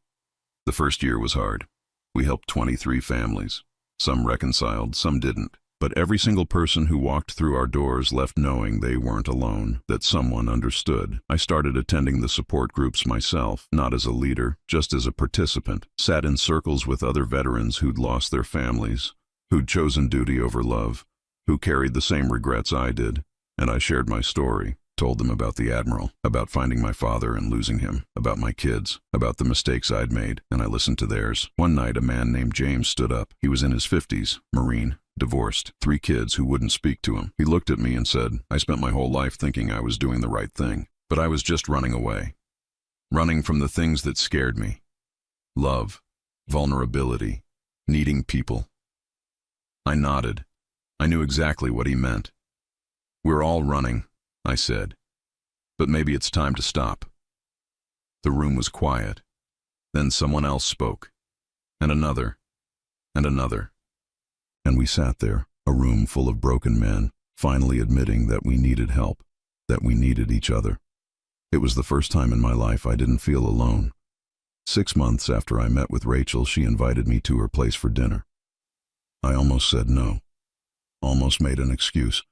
The first year was hard. We helped 23 families. Some reconciled, some didn't. But every single person who walked through our doors left knowing they weren't alone, that someone understood. I started attending the support groups myself, not as a leader, just as a participant. Sat in circles with other veterans who'd lost their families, who'd chosen duty over love, who carried the same regrets I did. And I shared my story, told them about the Admiral, about finding my father and losing him, about my kids, about the mistakes I'd made, and I listened to theirs. One night, a man named James stood up. He was in his 50s, Marine, divorced, 3 kids who wouldn't speak to him. He looked at me and said, "I spent my whole life thinking I was doing the right thing, but I was just running away. Running from the things that scared me. Love, vulnerability, needing people." I nodded. I knew exactly what he meant. We're all running, I said. But maybe it's time to stop. The room was quiet. Then someone else spoke. And another. And another. And we sat there, a room full of broken men, finally admitting that we needed help, that we needed each other. It was the first time in my life I didn't feel alone. 6 months after I met with Rachel, she invited me to her place for dinner. I almost said no. Almost made an excuse.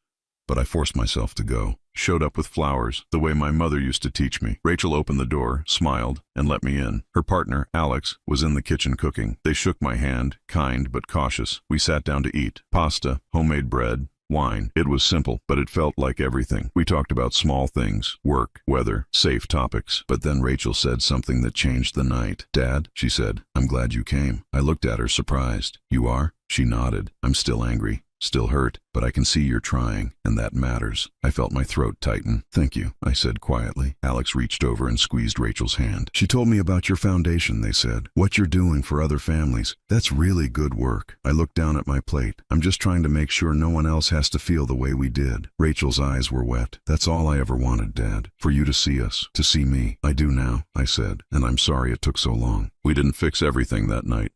But I forced myself to go. Showed up with flowers, the way my mother used to teach me. Rachel opened the door, smiled, and let me in. Her partner, Alex, was in the kitchen cooking. They shook my hand, kind but cautious. We sat down to eat. Pasta, homemade bread, wine. It was simple, but it felt like everything. We talked about small things, work, weather, safe topics. But then Rachel said something that changed the night. "Dad," she said, "I'm glad you came." I looked at her surprised. "You are?" She nodded. "I'm still angry. Still hurt, but I can see you're trying, and that matters." I felt my throat tighten. "Thank you," I said quietly. Alex reached over and squeezed Rachel's hand. "She told me about your foundation," they said. "What you're doing for other families. That's really good work." I looked down at my plate. "I'm just trying to make sure no one else has to feel the way we did." Rachel's eyes were wet. "That's all I ever wanted, Dad. For you to see us, to see me. I do now," I said, "and I'm sorry it took so long." We didn't fix everything that night.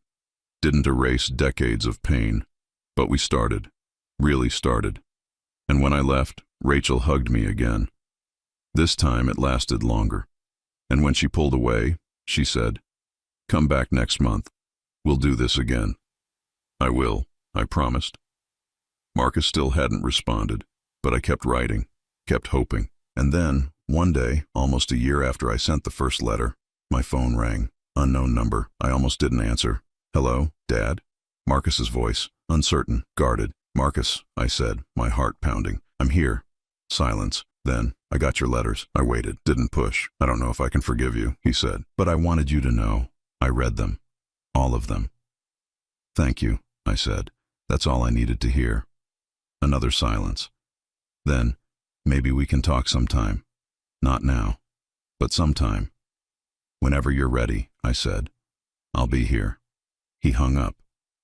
Didn't erase decades of pain. But we started. Really started. And when I left, Rachel hugged me again. This time it lasted longer. And when she pulled away, she said, "Come back next month. We'll do this again." "I will," I promised. Marcus still hadn't responded, but I kept writing, kept hoping. And then, one day, almost a year after I sent the first letter, my phone rang. Unknown number. I almost didn't answer. "Hello, Dad?" Marcus's voice, uncertain, guarded. "Marcus," I said, my heart pounding. "I'm here." Silence. Then, "I got your letters." I waited, didn't push. "I don't know if I can forgive you," he said. "But I wanted you to know. I read them. All of them." "Thank you," I said. That's all I needed to hear. Another silence. Then, "Maybe we can talk sometime. Not now, but sometime." "Whenever you're ready," I said. "I'll be here." He hung up.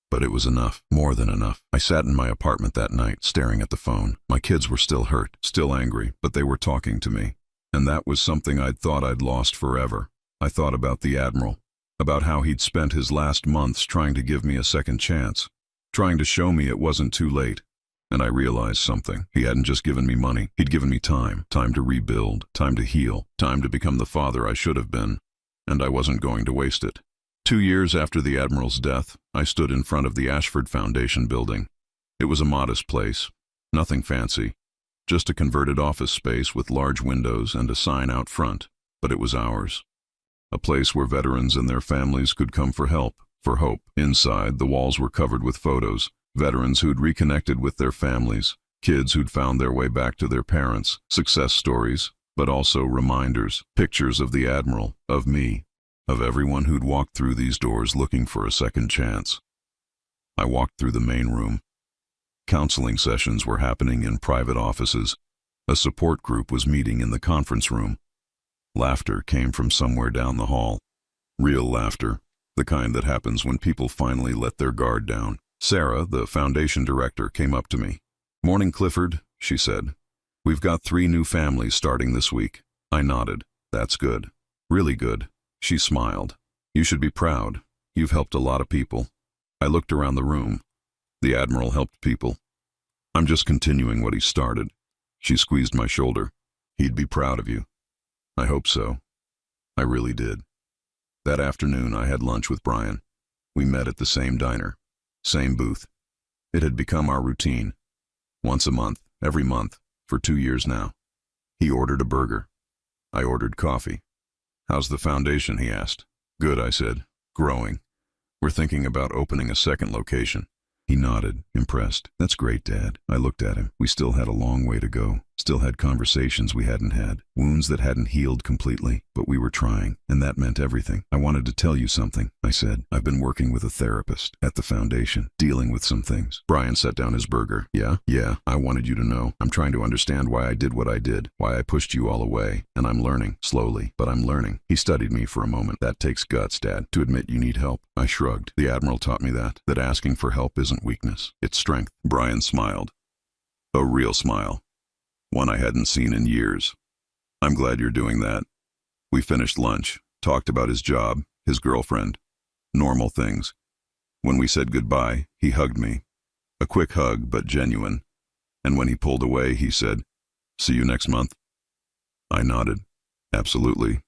But it was enough, more than enough. I sat in my apartment that night, staring at the phone. My kids were still hurt, still angry, but they were talking to me. And that was something I'd thought I'd lost forever. I thought about the Admiral, about how he'd spent his last months trying to give me a second chance, trying to show me it wasn't too late. And I realized something. He hadn't just given me money. He'd given me time. Time to rebuild, time to heal, time to become the father I should have been. And I wasn't going to waste it. 2 years after the Admiral's death, I stood in front of the Ashford Foundation building. It was a modest place, nothing fancy, just a converted office space with large windows and a sign out front, but it was ours. A place where veterans and their families could come for help, for hope. Inside, the walls were covered with photos, veterans who'd reconnected with their families, kids who'd found their way back to their parents, success stories, but also reminders, pictures of the Admiral, of me, of everyone who'd walked through these doors looking for a second chance. I walked through the main room. Counseling sessions were happening in private offices. A support group was meeting in the conference room. Laughter came from somewhere down the hall. Real laughter, the kind that happens when people finally let their guard down. Sarah, the foundation director, came up to me. "Morning, Clifford," she said. "We've got 3 new families starting this week." I nodded. "That's good. Really good." She smiled. "You should be proud. You've helped a lot of people." I looked around the room. The Admiral helped people. "I'm just continuing what he started." She squeezed my shoulder. "He'd be proud of you." I hope so. I really did. That afternoon I had lunch with Brian. We met at the same diner, same booth. It had become our routine. Once a month, every month, for 2 years now. He ordered a burger. I ordered coffee. "How's the foundation?" he asked. "Good," I said. "Growing. We're thinking about opening a second location." He nodded, impressed. "That's great, Dad." I looked at him. We still had a long way to go. Still had conversations we hadn't had. Wounds that hadn't healed completely. But we were trying, and that meant everything. "I wanted to tell you something," I said. "I've been working with a therapist at the foundation, dealing with some things." Brian set down his burger. "Yeah? Yeah, I wanted you to know. I'm trying to understand why I did what I did, why I pushed you all away. And I'm learning, slowly, but I'm learning." He studied me for a moment. "That takes guts, Dad, to admit you need help." I shrugged. "The Admiral taught me that asking for help isn't weakness, it's strength." Brian smiled. A real smile. one I hadn't seen in years. I'm glad you're doing that. We finished lunch, talked about his job, his girlfriend, normal things. When we said goodbye, he hugged me. A quick hug, but genuine. And when he pulled away, he said, "See you next month?" I nodded. Absolutely.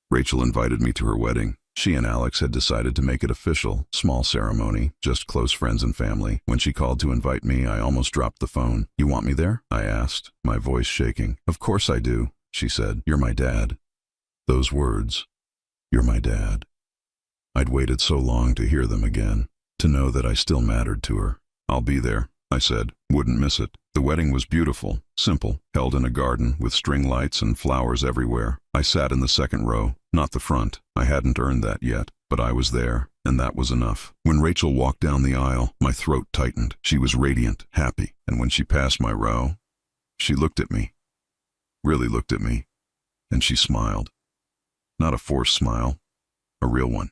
Rachel invited me to her wedding. She and Alex had decided to make it official, small ceremony, just close friends and family. When she called to invite me, I almost dropped the phone. "You want me there?" I asked, my voice shaking. "Of course I do," she said. "You're my dad." Those words, "You're my dad." I'd waited so long to hear them again, to know that I still mattered to her. "I'll be there," I said. "Wouldn't miss it." The wedding was beautiful, simple, held in a garden with string lights and flowers everywhere. I sat in the second row, not the front. I hadn't earned that yet, but I was there, and that was enough. When Rachel walked down the aisle, my throat tightened. She was radiant, happy, and when she passed my row, she looked at me, really looked at me, and she smiled. Not a forced smile, a real one.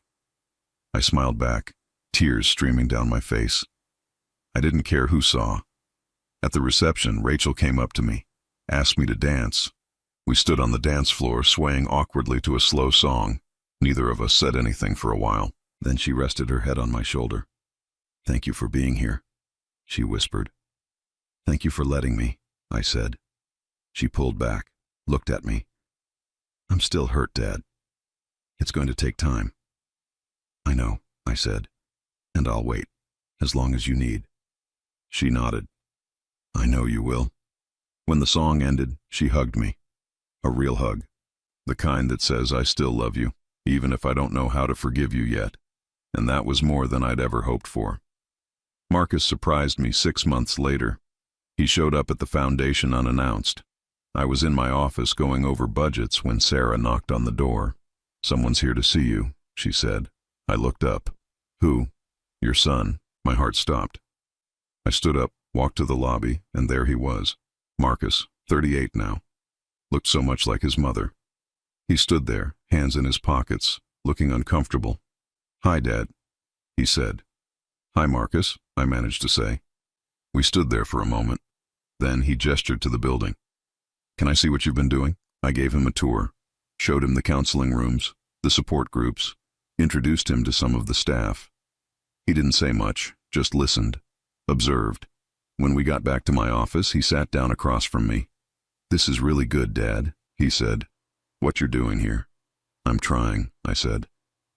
I smiled back, tears streaming down my face. I didn't care who saw. At the reception, Rachel came up to me, asked me to dance. We stood on the dance floor, swaying awkwardly to a slow song. Neither of us said anything for a while. Then she rested her head on my shoulder. "Thank you for being here," she whispered. "Thank you for letting me," I said. She pulled back, looked at me. "I'm still hurt, Dad. It's going to take time." "I know," I said, "and I'll wait, as long as you need." She nodded. "I know you will." When the song ended, she hugged me. A real hug. The kind that says I still love you, even if I don't know how to forgive you yet. And that was more than I'd ever hoped for. Marcus surprised me 6 months later. He showed up at the foundation unannounced. I was in my office going over budgets when Sarah knocked on the door. "Someone's here to see you," she said. I looked up. "Who?" "Your son." My heart stopped. I stood up, walked to the lobby, and there he was. Marcus, 38 now. Looked so much like his mother. He stood there, hands in his pockets, looking uncomfortable. "Hi, Dad," he said. "Hi, Marcus," I managed to say. We stood there for a moment. Then he gestured to the building. "Can I see what you've been doing?" I gave him a tour, showed him the counseling rooms, the support groups, introduced him to some of the staff. He didn't say much, just listened, observed. When we got back to my office, he sat down across from me. "This is really good, Dad," he said. "What you're doing here." "I'm trying," I said.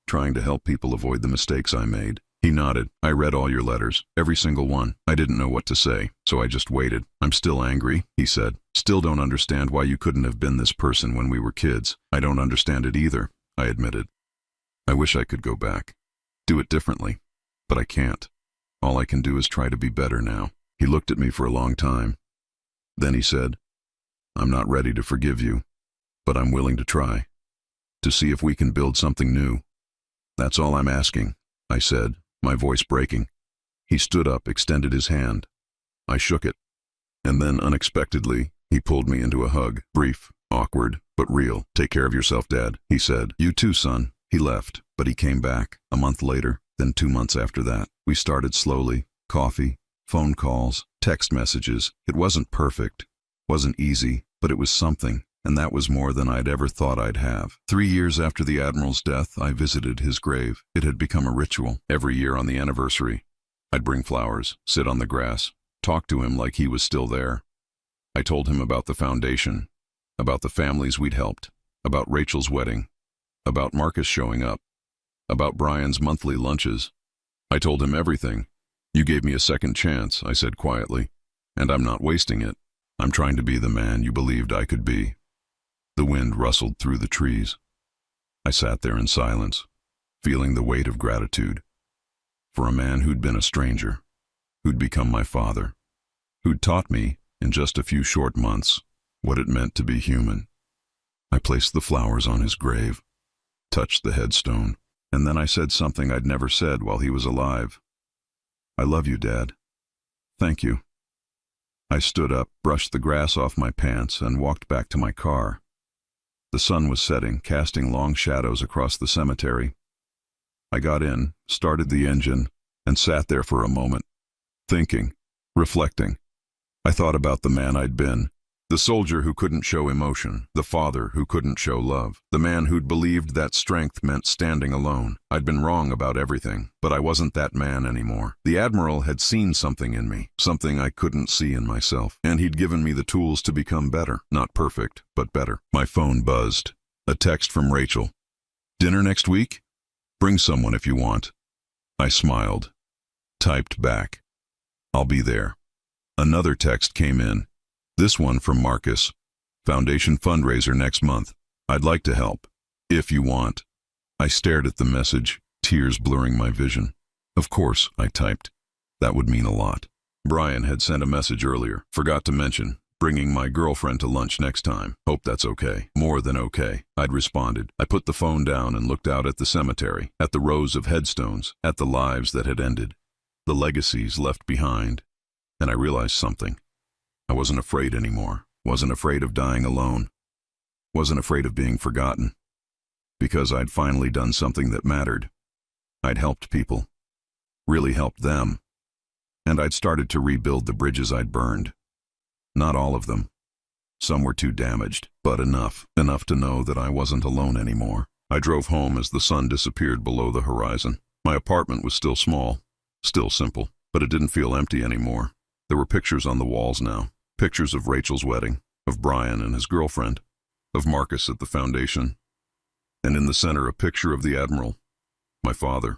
"Trying to help people avoid the mistakes I made." He nodded. "I read all your letters, every single one. I didn't know what to say, so I just waited." "I'm still angry," he said. "Still don't understand why you couldn't have been this person when we were kids." "I don't understand it either," I admitted. "I wish I could go back, do it differently, but I can't. All I can do is try to be better now." He looked at me for a long time. Then he said, "I'm not ready to forgive you, but I'm willing to try, to see if we can build something new. That's all I'm asking," I said, my voice breaking. He stood up, extended his hand. I shook it. And then, unexpectedly, he pulled me into a hug. Brief, awkward, but real. "Take care of yourself, Dad," he said. "You too, son." He left, but he came back, a month later, then 2 months after that. We started slowly. Coffee, phone calls, text messages. It wasn't perfect, wasn't easy, but it was something, and that was more than I'd ever thought I'd have. 3 years after the Admiral's death, I visited his grave. It had become a ritual. Every year on the anniversary, I'd bring flowers, sit on the grass, talk to him like he was still there. I told him about the foundation, about the families we'd helped, about Rachel's wedding, about Marcus showing up, about Brian's monthly lunches. I told him everything. "You gave me a second chance," I said quietly, "and I'm not wasting it. I'm trying to be the man you believed I could be." The wind rustled through the trees. I sat there in silence, feeling the weight of gratitude for a man who'd been a stranger, who'd become my father, who'd taught me, in just a few short months, what it meant to be human. I placed the flowers on his grave, touched the headstone, and then I said something I'd never said while he was alive. "I love you, Dad. Thank you." I stood up, brushed the grass off my pants, and walked back to my car. The sun was setting, casting long shadows across the cemetery. I got in, started the engine, and sat there for a moment, thinking, reflecting. I thought about the man I'd been, The soldier who couldn't show emotion, the father who couldn't show love, the man who'd believed that strength meant standing alone. I'd been wrong about everything, but I wasn't that man anymore. The Admiral had seen something in me, something I couldn't see in myself, and he'd given me the tools to become better. Not perfect, but better. My phone buzzed. A text from Rachel. "Dinner next week? Bring someone if you want." I smiled. Typed back, "I'll be there." Another text came in. This one from Marcus. "Foundation fundraiser next month. I'd like to help, if you want." I stared at the message, tears blurring my vision. "Of course," I typed. That would mean a lot. Brian had sent a message earlier. "Forgot to mention, bringing my girlfriend to lunch next time. Hope that's okay." "More than okay," I'd responded. I put the phone down and looked out at the cemetery, at the rows of headstones, at the lives that had ended, the legacies left behind, and I realized something. I wasn't afraid anymore. Wasn't afraid of dying alone. Wasn't afraid of being forgotten. Because I'd finally done something that mattered. I'd helped people. Really helped them. And I'd started to rebuild the bridges I'd burned. Not all of them. Some were too damaged, but enough to know that I wasn't alone anymore. I drove home as the sun disappeared below the horizon. My apartment was still small, still simple, but it didn't feel empty anymore. There were pictures on the walls now. Pictures of Rachel's wedding, of Brian and his girlfriend, of Marcus at the foundation, and in the center a picture of the Admiral, my father.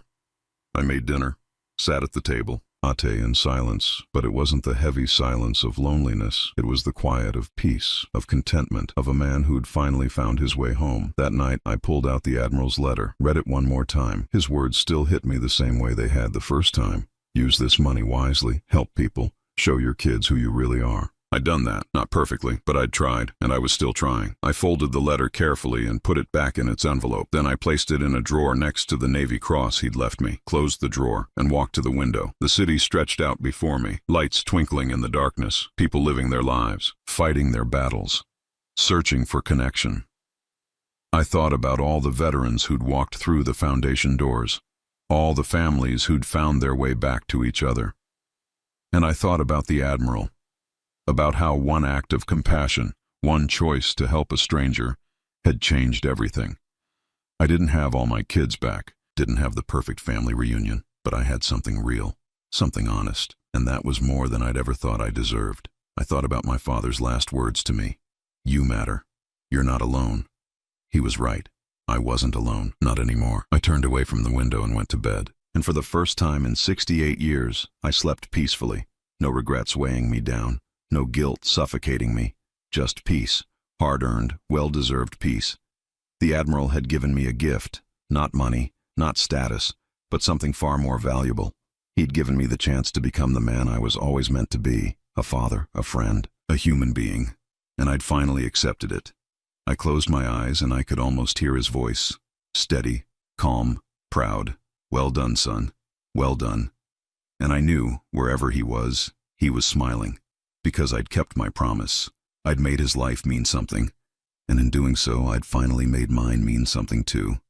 I made dinner, sat at the table, ate in silence, but it wasn't the heavy silence of loneliness. It was the quiet of peace, of contentment, of a man who'd finally found his way home. That night I pulled out the Admiral's letter, read it one more time. His words still hit me the same way they had the first time. Use this money wisely, help people, show your kids who you really are. I'd done that, not perfectly, but I'd tried, and I was still trying. I folded the letter carefully and put it back in its envelope. Then I placed it in a drawer next to the Navy cross he'd left me, closed the drawer, and walked to the window. The city stretched out before me, lights twinkling in the darkness, people living their lives, fighting their battles, searching for connection. I thought about all the veterans who'd walked through the foundation doors, all the families who'd found their way back to each other. And I thought about the Admiral. About how one act of compassion, one choice to help a stranger, had changed everything. I didn't have all my kids back, didn't have the perfect family reunion, but I had something real, something honest, and that was more than I'd ever thought I deserved. I thought about my father's last words to me. "You matter. You're not alone." He was right. I wasn't alone, not anymore. I turned away from the window and went to bed. And for the first time in 68 years, I slept peacefully, no regrets weighing me down. No guilt suffocating me, just peace, hard-earned, well-deserved peace. The Admiral had given me a gift, not money, not status, but something far more valuable. He'd given me the chance to become the man I was always meant to be, a father, a friend, a human being, and I'd finally accepted it. I closed my eyes and I could almost hear his voice, steady, calm, proud. "Well done, son, well done." And I knew, wherever he was smiling. Because I'd kept my promise. I'd made his life mean something, and in doing so, I'd finally made mine mean something too.